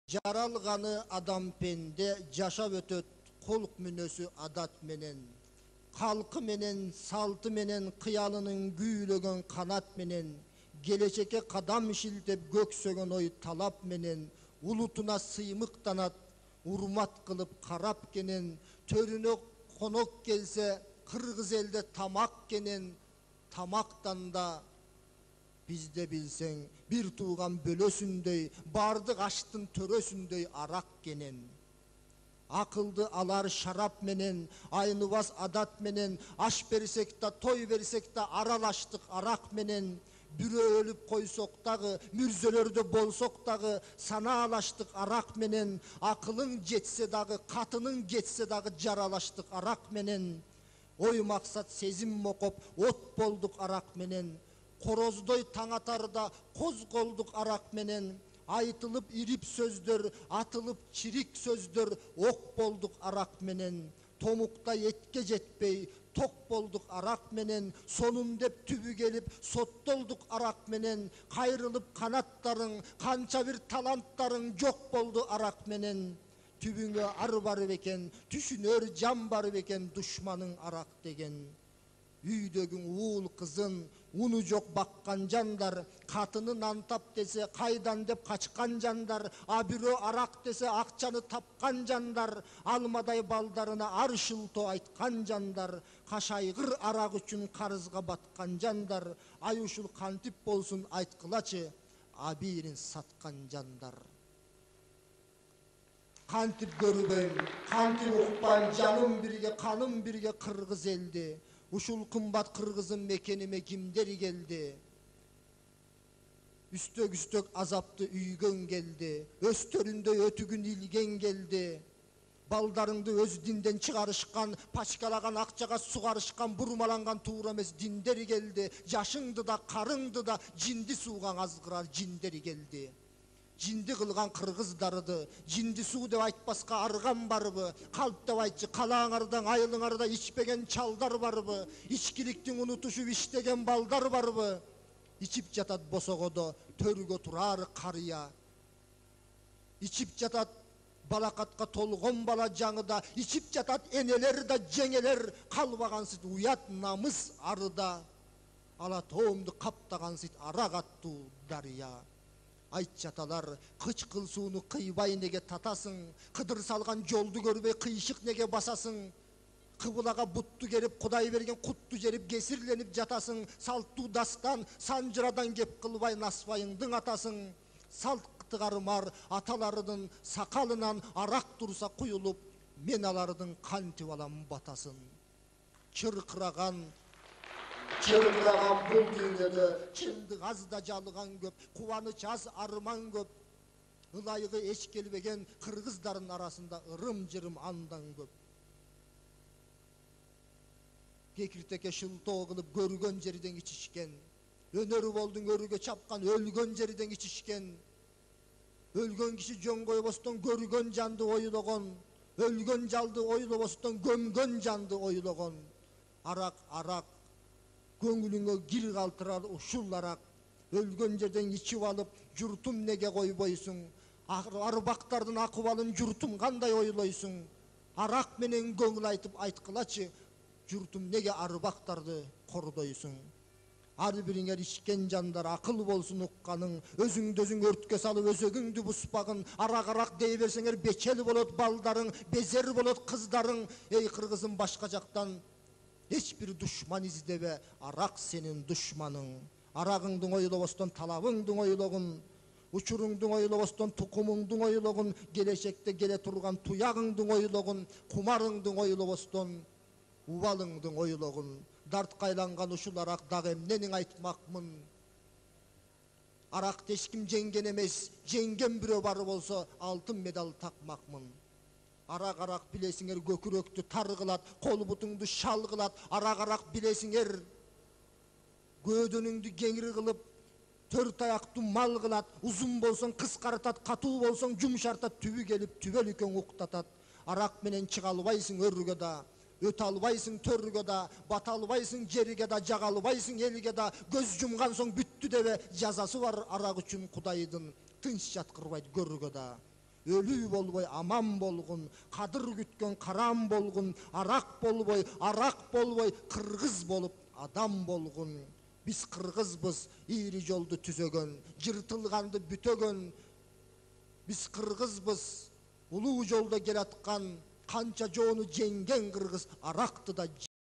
Жаралғаны адам пенде, жашап өтөт құлқ мүнөсү адат менен. Халқы менен, салты менен, қиялының күүлөгөн канат менен, келечекке қадам шилтеп көксөгөн ой талап менен, улутуна сыймыктанат, урмат кылып карап кенен, төрүнө конок келсе, кыргыз элде тамак кенен, тамактан да bizde bilsen bir tuğan bölösündey, bardık açtın törösündey arak genen. Akıldı alar şarap menen, aynıvaz adat menen, aş versek de toy versek de aralaştık arak menen. Bürü ölüp koysok dağı, mürzölörde bolsok dağı, sana alaştık arak menen. Akılın geçse dağı, katının geçse dağı caralaştık arak menen. Oy maksat sezim mokop, ot bolduk arak menen. Korozdoy taң atarda koz kolduk arak menen, aytılıp irip sözdür, atılıp çirik sözdür, ok bolduk arak menen. Tomukta yetke jetpey, tok bolduk arak menen, sonun dep tübü gelip sottolduk arak menen. Kayrılıp kanatların, kança bir talantların jok boldu arak menen. Tübüngö ar barıp eken, tüşünör jam barıp eken, düşmanın arak degen. Üydөгүн уул кызын уну жок баккан жандар, катынын антап десе кайдан деп качкан жандар, а бирөө арак десе акчаны тапкан жандар, алмадай балдарына ар шылтоо айткан жандар, кашайгыр арак үчүн карызга баткан жандар, ай ушул кантип болсун айткылачы, абийирин саткан жандар. Кантип көрбөйм, кантип укпайм, жаным бирге, каным бирге кыргыз элди. Ушул кымбат кыргызым мекениме кимдер келди? Үстөк азапты үйгөн келди. Өстөрүндө өтүгүн илген келди. Балдарыңды өз динден чыгарышкан, пачкалаган акчага сугарышкан, бурмаланган туура эмес диндер келди. Жашыңды да, карыңды да жинди сууган азгырар жиндер келди. Жинди кылган кыргыздарыды, жинди суу деп айтпаска арган барбы? Калп деп айтчы, калаңардан, айылыңарда ичпеген чалдар барбы? Ичкиликтин унутушуп иштеген балдар барбы? Ичип жатат босогодо, төргө турар карыя. Ичип жатат балакатка толгон бала жаңыда, ичип жатат энелер да жеңелер, калбагансыт уят намыс арыда. Ала тоомду каптагансыт арак аттуу дарыя. Айтчаталар, кычкыл сууну кыйбай неге татасың, кыдыр салган жолду көрбөй кыйшык неге басасың, кыбылага бутту келип Кудай берген кутту жерип кесирленип жатасың, салттуу дастан санжырадан кеп кылбай насыбайыңдын атасың. Салт кармар аталарынын сакалынан арак турса куюлуп, мен алардын кантип алам батасын. Чыркыраган бұл дүйнөдө чындык аз да жалыган көп, кубаныч аз арман көп. Ылайыгы эч келбеген кыргыздардын арасында ырым-жырым андан көп. Кекиртекке шылтоо кылып көргөн жерден ичишкен, өнөрү болдун өрүгө чапкан, өлгөн жерден ичишкен. Өлгөн киши жөн койбостон көргөн жанды ойлогон, өлгөн жалды ойлобостон көмгөн жанды ойлогон. Арак, арак, көңүлүңө кир калтырар ушул арак. Өлгөн жерден ичип алып, журтум неге койбойсуң? Арбактардын акыбалын журтум кандай ойлойсуң? Арак менен көңүл айтып айткылачы, журтум неге арбактарды кордойсуң? Ар бириңер ичкен жандар акыл болсун укканың, өзүңдү өзүң өрткө салып өзөгүңдү буспагын, арак дей берсеңер бечел болот балдарың, безер болот кыздарың. Эй кыргызым, башка жактан эч бир душман издебе, арак сенин душманың. Арагыңдың ойлобостон талабыңдың ойлогун, учуруңдың ойлобостон тукумуңдың ойлогун, келечекте келе турган туягыңдың ойлогун, кумарыңдың ойлобостон убалыңдың ойлогун. Дарткайланган ушул арак дагы эмнени айтмакмын? Аракты эч ким жеңген эмес, жеңген бирөө бар болсо алтын медаль такмакмын. Арак билесиңер көкүрөктү тар кылат, кол бутуңду шал кылат. Арак билесиңер көөдөнүңдү кеңир кылып, төрт аяктуу мал кылат. Узун болсоң кыскартат, катуу болсоң жумшартат, түбү келип түбөлүкөң уктатат. Арак менен чыга албайсың өргө да, өтө албайсың төргө да, бата албайсың жерге да, жага албайсың элге да. Көз жумган соң бүттү дебе, жазасы бар арак үчүн Кудайдын, тынч жаткырбайт көргө да. ölü bolboy aman bolgun, kadır gütken karam bolgun, arak bolboy, kırgız bolup adam bolgun. Biz kırgızbız, iri joldu tüzögön, jırtılgandı bütögön. Biz kırgızbız, uluu jolda gelatkan, kança joonu jengen kırgız, araktı da